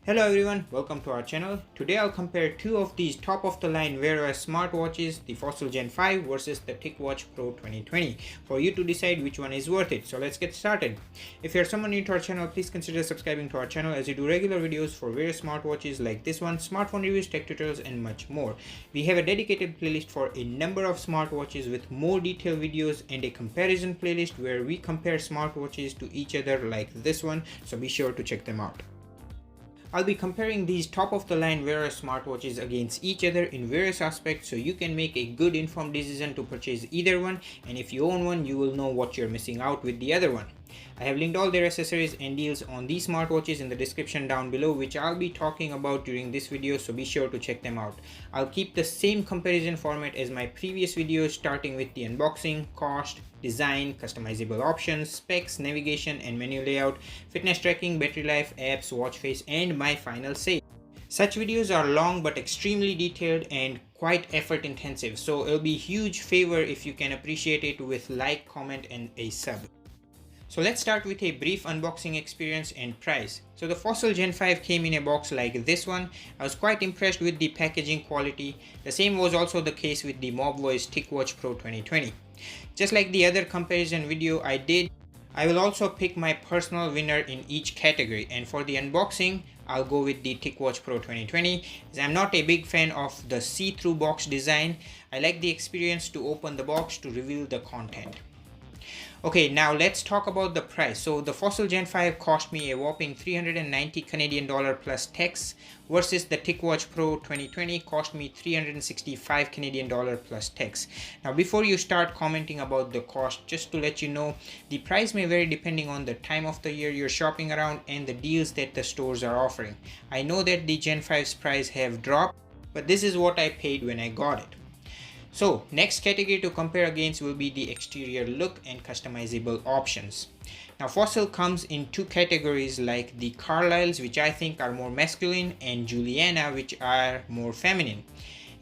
Hello everyone, welcome to our channel. Today I'll compare two of these top of the line wear OS smartwatches, the Fossil Gen 5 versus the TicWatchPro 2020, for you to decide which one is worth it. So let's get started. If you're someone new to our channel, please consider subscribing to our channel as we do regular videos for various smartwatches like this one, smartphone reviews, tech tutorials and much more. We have a dedicated playlist for a number of smartwatches with more detailed videos and a comparison playlist where we compare smartwatches to each other like this one, so be sure to check them out. I'll be comparing these top-of-the-line Wear OS smartwatches against each other in various aspects so you can make a good informed decision to purchase either one, and if you own one, you will know what you're missing out with the other one. I have linked all their accessories and deals on these smartwatches in the description down below, which I'll be talking about during this video, so be sure to check them out. I'll keep the same comparison format as my previous videos, starting with the unboxing, cost, design, customizable options, specs, navigation and menu layout, fitness tracking, battery life, apps, watch face and my final say. Such videos are long but extremely detailed and quite effort intensive, so it'll be a huge favor if you can appreciate it with like, comment and a sub. So let's start with a brief unboxing experience and price. So the Fossil Gen 5 came in a box like this one. I was quite impressed with the packaging quality. The same was also the case with the Mobvoice TicWatchPro 2020. Just like the other comparison video I did, I will also pick my personal winner in each category, and for the unboxing I'll go with the TicWatchPro 2020 as I'm not a big fan of the see-through box design. I like the experience to open the box to reveal the content. Okay, now let's talk about the price. So the Fossil Gen 5 cost me a whopping 390 Canadian dollar plus tax versus the TicWatchPro 2020 cost me 365 Canadian dollar plus tax. Now before you start commenting about the cost, just to let you know, the price may vary depending on the time of the year you're shopping around and the deals that the stores are offering. I know that the Gen 5's price have dropped, but this is what I paid when I got it. So next category to compare against will be the exterior look and customizable options. Now Fossil comes in two categories like the Carlisles, which I think are more masculine, and Juliana, which are more feminine.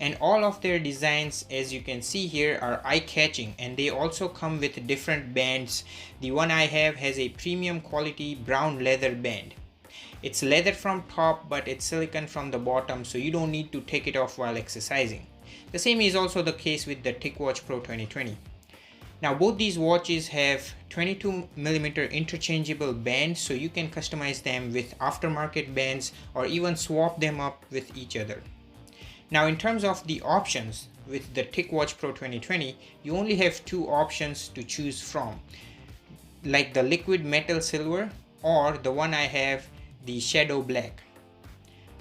And all of their designs, as you can see here, are eye-catching, and they also come with different bands. The one I have has a premium quality brown leather band. It's leather from top but it's silicone from the bottom, so you don't need to take it off while exercising. The same is also the case with the TicWatchPro 2020. Now both these watches have 22mm interchangeable bands, so you can customize them with aftermarket bands or even swap them up with each other. Now in terms of the options, with the TicWatchPro 2020, you only have two options to choose from, like the liquid metal silver or the one I have, the shadow black.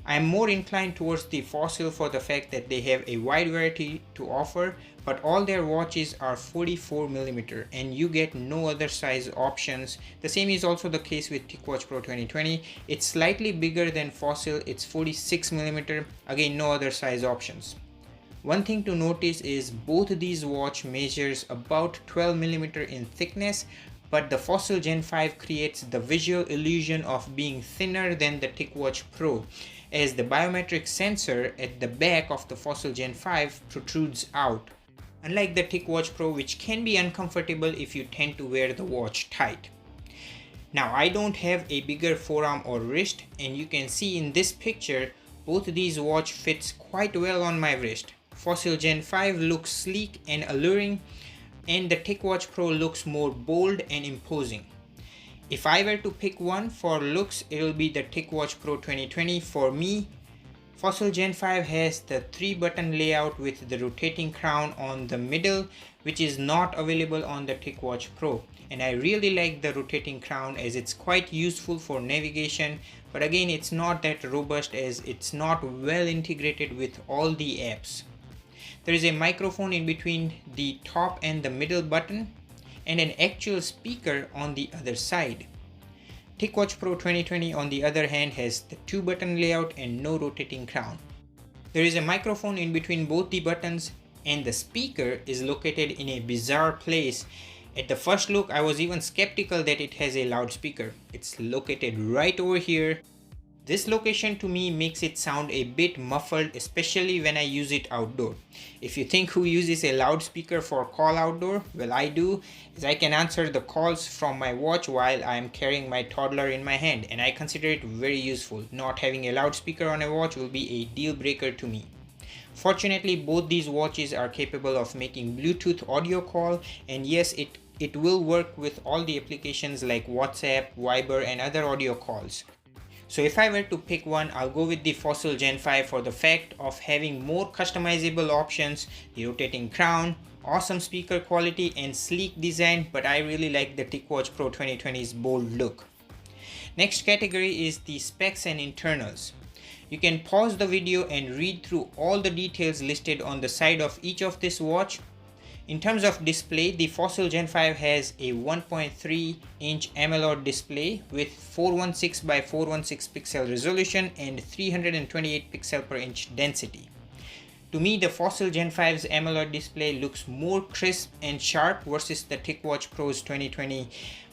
I am more inclined towards the Fossil for the fact that they have a wide variety to offer, but all their watches are 44mm and you get no other size options. The same is also the case with TicWatchPro 2020. It's slightly bigger than Fossil, it's 46mm, again no other size options. One thing to notice is both these watch measures about 12mm in thickness, but the Fossil Gen 5 creates the visual illusion of being thinner than the TicWatchPro, as the biometric sensor at the back of the Fossil Gen 5 protrudes out, unlike the TicWatchPro, which can be uncomfortable if you tend to wear the watch tight. Now I don't have a bigger forearm or wrist, and you can see in this picture both these watch fits quite well on my wrist. Fossil Gen 5 looks sleek and alluring, and the TicWatchPro looks more bold and imposing. If I were to pick one for looks, it will be the TicWatchPro 2020 for me. Fossil Gen 5 has the 3-button layout with the rotating crown on the middle, which is not available on the TicWatchPro. And I really like the rotating crown as it's quite useful for navigation, but again it's not that robust as it's not well integrated with all the apps. There is a microphone in between the top and the middle button, and an actual speaker on the other side. TicWatchPro 2020 on the other hand has the 2-button layout and no rotating crown. There is a microphone in between both the buttons, and the speaker is located in a bizarre place. At the first look I was even skeptical that it has a loudspeaker. It's located right over here, This location to me makes it sound a bit muffled, especially when I use it outdoor. If you think who uses a loudspeaker for call outdoor, well I do, as I can answer the calls from my watch while I am carrying my toddler in my hand, and I consider it very useful. Not having a loudspeaker on a watch will be a deal breaker to me. Fortunately, both these watches are capable of making Bluetooth audio call, and yes, it will work with all the applications like WhatsApp, Viber and other audio calls. So if I were to pick one, I'll go with the Fossil Gen 5 for the fact of having more customizable options, the rotating crown, awesome speaker quality and sleek design, but I really like the TicWatchPro 2020's bold look. Next category is the specs and internals. You can pause the video and read through all the details listed on the side of each of this watch. In terms of display, the Fossil Gen 5 has a 1.3-inch AMOLED display with 416 by 416 pixel resolution and 328 pixel per inch density. To me, the Fossil Gen 5's AMOLED display looks more crisp and sharp versus the TicWatchPro's 2020,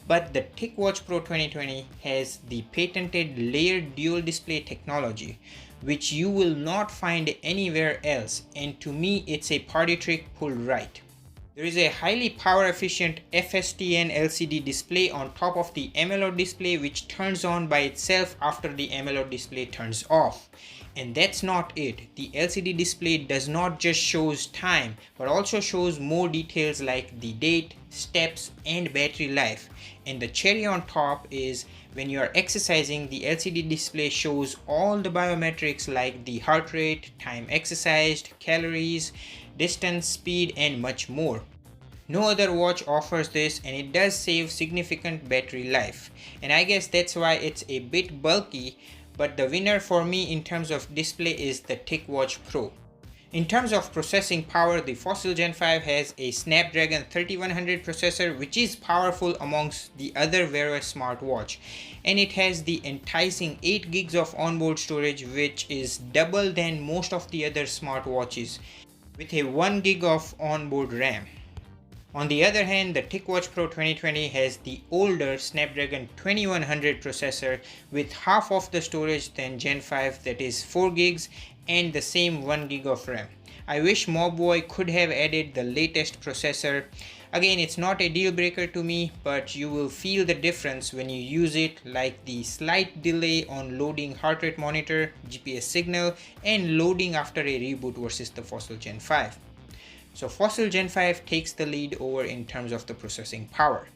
but the TicWatchPro 2020 has the patented layered dual display technology, which you will not find anywhere else, and to me it's a party trick pulled right. There is a highly power efficient FSTN LCD display on top of the AMOLED display, which turns on by itself after the AMOLED display turns off. And that's not it. The LCD display does not just shows time, but also shows more details like the date, steps and battery life. And the cherry on top is when you are exercising, the LCD display shows all the biometrics like the heart rate, time exercised, calories, distance, speed and much more. No other watch offers this, and it does save significant battery life. And I guess that's why it's a bit bulky, but the winner for me in terms of display is the TicWatch Pro. In terms of processing power, the Fossil Gen 5 has a Snapdragon 3100 processor, which is powerful amongst the other Wear OS smartwatch, and it has the enticing 8 gigs of onboard storage, which is double than most of the other smartwatches, with a 1 gig of onboard RAM. On the other hand, the TicWatchPro 2020 has the older Snapdragon 2100 processor with half of the storage than Gen 5, that is 4 gigs, and the same 1 gig of RAM. I wish Mobvoi could have added the latest processor. Again, it's not a deal breaker to me, but you will feel the difference when you use it, like the slight delay on loading heart rate monitor, GPS signal, and loading after a reboot versus the Fossil Gen 5. So Fossil Gen 5 takes the lead over in terms of the processing power.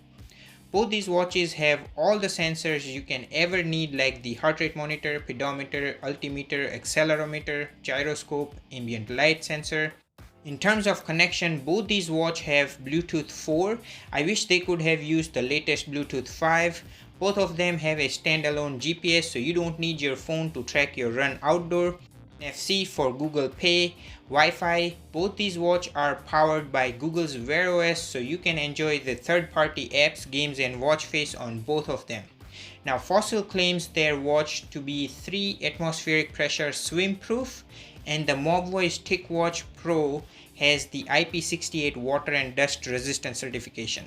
Both these watches have all the sensors you can ever need, like the heart rate monitor, pedometer, altimeter, accelerometer, gyroscope, ambient light sensor. In terms of connection, both these watches have Bluetooth 4. I wish they could have used the latest Bluetooth 5. Both of them have a standalone GPS, so you don't need your phone to track your run outdoor. NFC for Google Pay, Wi-Fi. Both these watches are powered by Google's Wear OS, so you can enjoy the third-party apps, games and watch face on both of them. Now Fossil claims their watch to be 3 atmospheric pressure swim proof, and the Mobvoi's TicWatch Pro has the IP68 water and dust resistant certification.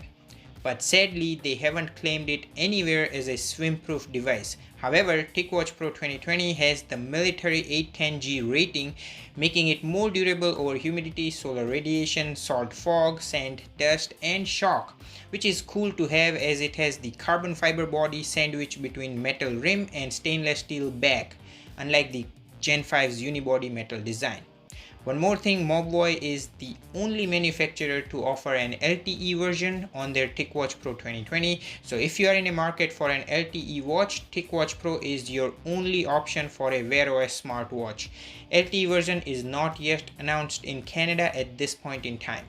But sadly, they haven't claimed it anywhere as a swim-proof device. However, TicWatchPro 2020 has the military 810G rating, making it more durable over humidity, solar radiation, salt fog, sand, dust, and shock, which is cool to have as it has the carbon fiber body sandwiched between metal rim and stainless steel back, unlike the Gen 5's unibody metal design. One more thing, Mobvoi is the only manufacturer to offer an LTE version on their TicWatchPro 2020. So if you are in a market for an LTE watch, TicWatch Pro is your only option for a Wear OS smartwatch. LTE version is not yet announced in Canada at this point in time.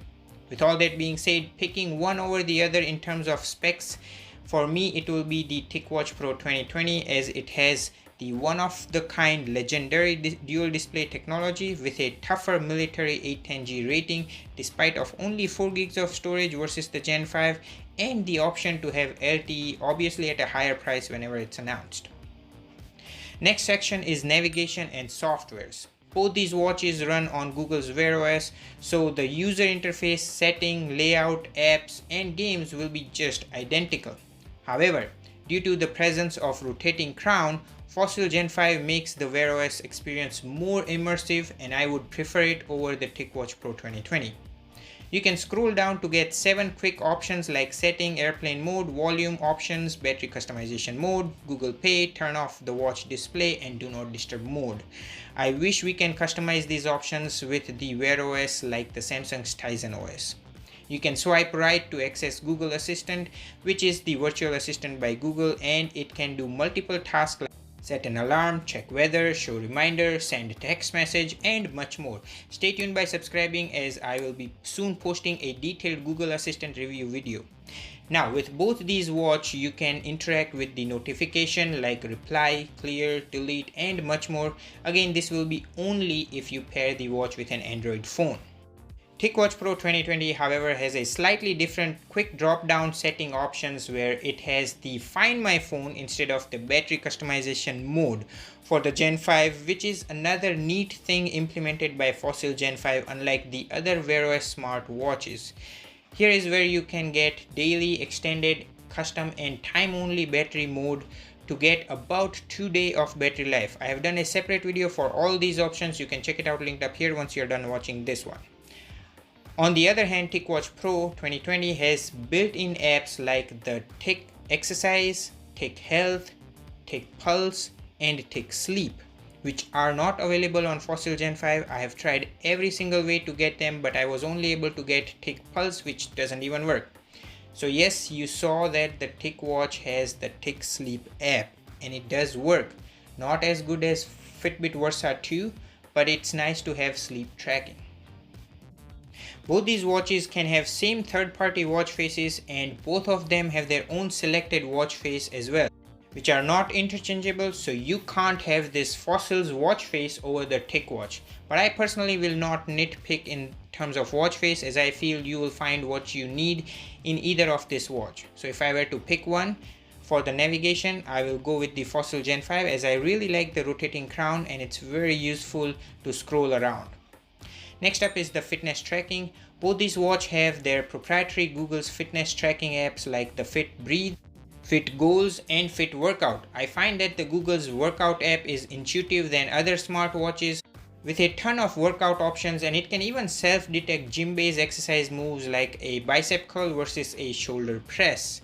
With all that being said, picking one over the other in terms of specs, for me it will be the TicWatchPro 2020, as it has the one-of-the-kind legendary dual display technology with a tougher military 810G rating despite of only 4 gigs of storage versus the Gen 5, and the option to have LTE, obviously at a higher price whenever it's announced. Next section is navigation and softwares. Both these watches run on Google's Wear OS, so the user interface, setting, layout, apps and games will be just identical. However, Due to the presence of rotating crown, Fossil Gen 5 makes the Wear OS experience more immersive, and I would prefer it over the TicWatch Pro 2020. You can scroll down to get 7 quick options like setting, airplane mode, volume options, battery customization mode, Google Pay, turn off the watch display, and do not disturb mode. I wish we can customize these options with the Wear OS like the Samsung's Tizen OS. You can swipe right to access Google Assistant, which is the virtual assistant by Google, and it can do multiple tasks like set an alarm, check weather, show reminder, send a text message, and much more. Stay tuned by subscribing, as I will be soon posting a detailed Google Assistant review video. Now, with both these watches, you can interact with the notification like reply, clear, delete, and much more. Again, this will be only if you pair the watch with an Android phone. TicWatch Pro 2020, however, has a slightly different quick drop-down setting options where it has the Find My Phone instead of the battery customization mode for the Gen 5, which is another neat thing implemented by Fossil Gen 5 unlike the other Wear OS smart watches. Here is where you can get daily, extended, custom, and time-only battery mode to get about 2 days of battery life. I have done a separate video for all these options. You can check it out linked up here once you're done watching this one. On the other hand, TicWatch Pro 2020 has built-in apps like the Tic Exercise, Tic Health, Tic Pulse, and Tic Sleep, which are not available on Fossil Gen 5. I have tried every single way to get them, but I was only able to get Tic Pulse, which doesn't even work. So yes, you saw that the TicWatch has the Tic Sleep app, and it does work. Not as good as Fitbit Versa 2, but it's nice to have sleep tracking. Both these watches can have same third-party watch faces, and both of them have their own selected watch face as well, which are not interchangeable, so you can't have this Fossil's watch face over the TicWatch. But I personally will not nitpick in terms of watch face, as I feel you will find what you need in either of this watch. So if I were to pick one for the navigation, I will go with the Fossil Gen 5, as I really like the rotating crown and it's very useful to scroll around. Next up is the fitness tracking. Both these watches have their proprietary Google's fitness tracking apps like the Fit Breathe, Fit Goals, and Fit Workout. I find that the Google's workout app is intuitive than other smartwatches with a ton of workout options, and it can even self-detect gym-based exercise moves like a bicep curl versus a shoulder press.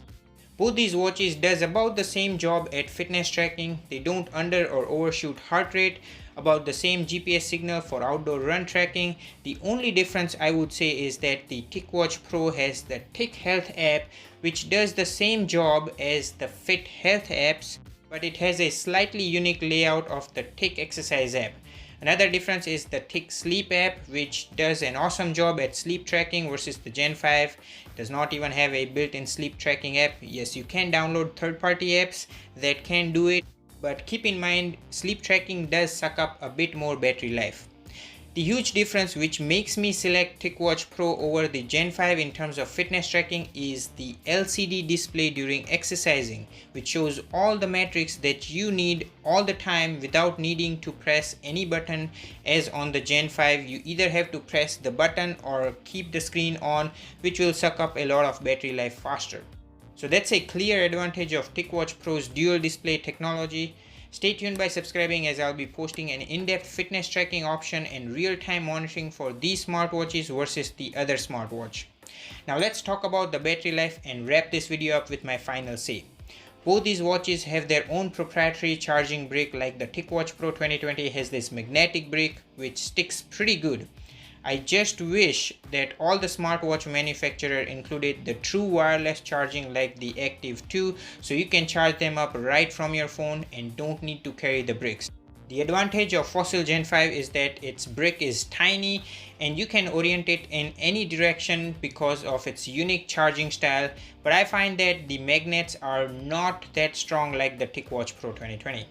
Both these watches does about the same job at fitness tracking. They don't under or overshoot heart rate, about the same GPS signal for outdoor run tracking. The only difference I would say is that the TicWatch Pro has the Tic Health app, which does the same job as the Fit Health apps, but it has a slightly unique layout of the Tic Exercise app. Another difference is the Tic Sleep app, which does an awesome job at sleep tracking versus the Gen 5. Does not even have a built-in sleep tracking app. Yes, you can download third-party apps that can do it, but keep in mind sleep tracking does suck up a bit more battery life. The huge difference which makes me select TicWatch Pro over the Gen 5 in terms of fitness tracking is the LCD display during exercising, which shows all the metrics that you need all the time without needing to press any button, as on the Gen 5 you either have to press the button or keep the screen on, which will suck up a lot of battery life faster. So that's a clear advantage of TicWatch Pro's dual display technology. Stay tuned by subscribing, as I'll be posting an in-depth fitness tracking option and real-time monitoring for these smartwatches versus the other smartwatch. Now let's talk about the battery life and wrap this video up with my final say. Both these watches have their own proprietary charging brick, like the TicWatch Pro 2020 has this magnetic brick which sticks pretty good. I just wish that all the smartwatch manufacturer included the true wireless charging like the Active 2, so you can charge them up right from your phone and don't need to carry the bricks. The advantage of Fossil Gen 5 is that its brick is tiny and you can orient it in any direction because of its unique charging style, but I find that the magnets are not that strong like the TicWatch Pro 2020.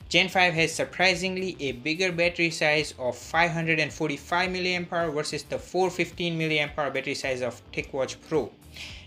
Gen 5 has surprisingly a bigger battery size of 545 mAh versus the 415 mAh battery size of TicWatch Pro.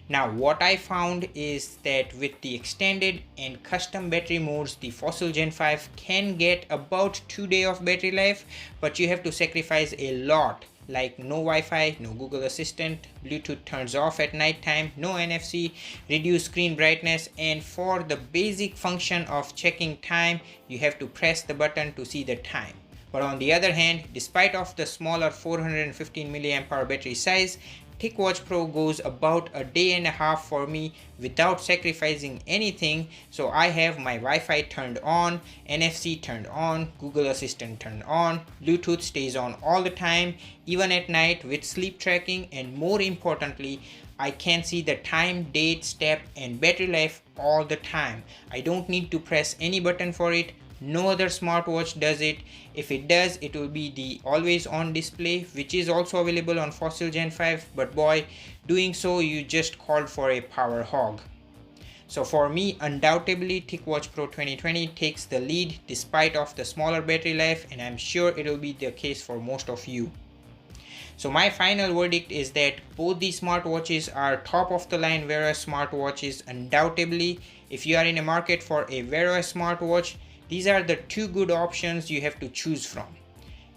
Now what I found is that with the extended and custom battery modes, the Fossil Gen 5 can get about 2 days of battery life, but you have to sacrifice a lot like no Wi-Fi, no Google Assistant, Bluetooth turns off at night time, no NFC, reduced screen brightness, and for the basic function of checking time, you have to press the button to see the time. But on the other hand, despite of the smaller 415 mAh battery size, TicWatch Pro goes about a day and a half for me without sacrificing anything. So I have my Wi-Fi turned on, NFC turned on, Google Assistant turned on, Bluetooth stays on all the time, even at night with sleep tracking, and more importantly, I can see the time, date, step, and battery life all the time. I don't need to press any button for it. No other smartwatch does it. If it does, it will be the always on display, which is also available on Fossil Gen 5, but boy, doing so you just called for a power hog. So for me, undoubtedly TicWatch Pro 2020 takes the lead despite of the smaller battery life, and I'm sure it will be the case for most of you. So my final verdict is that both these smartwatches are top of the line Wear OS smartwatches undoubtedly. If you are in a market for a Wear OS smartwatch, these are the two good options you have to choose from.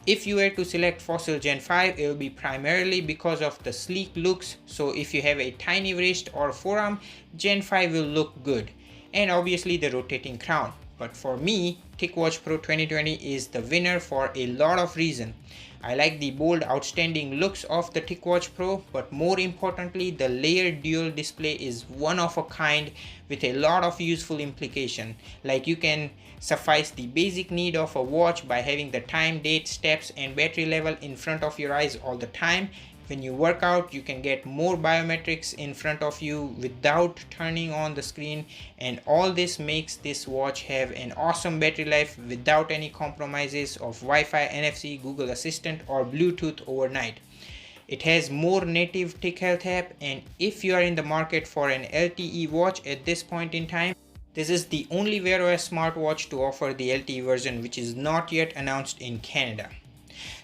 If you were to select Fossil Gen 5, it will be primarily because of the sleek looks. So if you have a tiny wrist or forearm, Gen 5 will look good. And obviously the rotating crown. But for me, TicWatch Pro 2020 is the winner for a lot of reasons. I like the bold, outstanding looks of the TicWatch Pro, but more importantly, the layered dual display is one of a kind with a lot of useful implication. Like you can suffice the basic need of a watch by having the time, date, steps, and battery level in front of your eyes all the time. When you work out, you can get more biometrics in front of you without turning on the screen, and all this makes this watch have an awesome battery life without any compromises of Wi-Fi, NFC, Google Assistant, or Bluetooth overnight. It has more native Tic Health app, and if you are in the market for an LTE watch at this point in time, this is the only Wear OS smartwatch to offer the LTE version, which is not yet announced in Canada.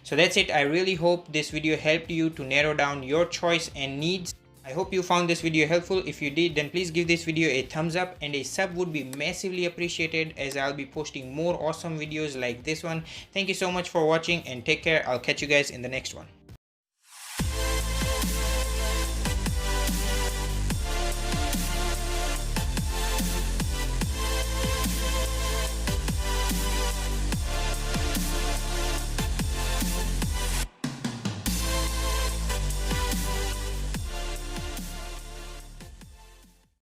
So that's it. I really hope this video helped you to narrow down your choice and needs. I hope you found this video helpful. If you did, then please give this video a thumbs up, and a sub would be massively appreciated, as I'll be posting more awesome videos like this one. Thank you so much for watching, and take care. I'll catch you guys in the next one.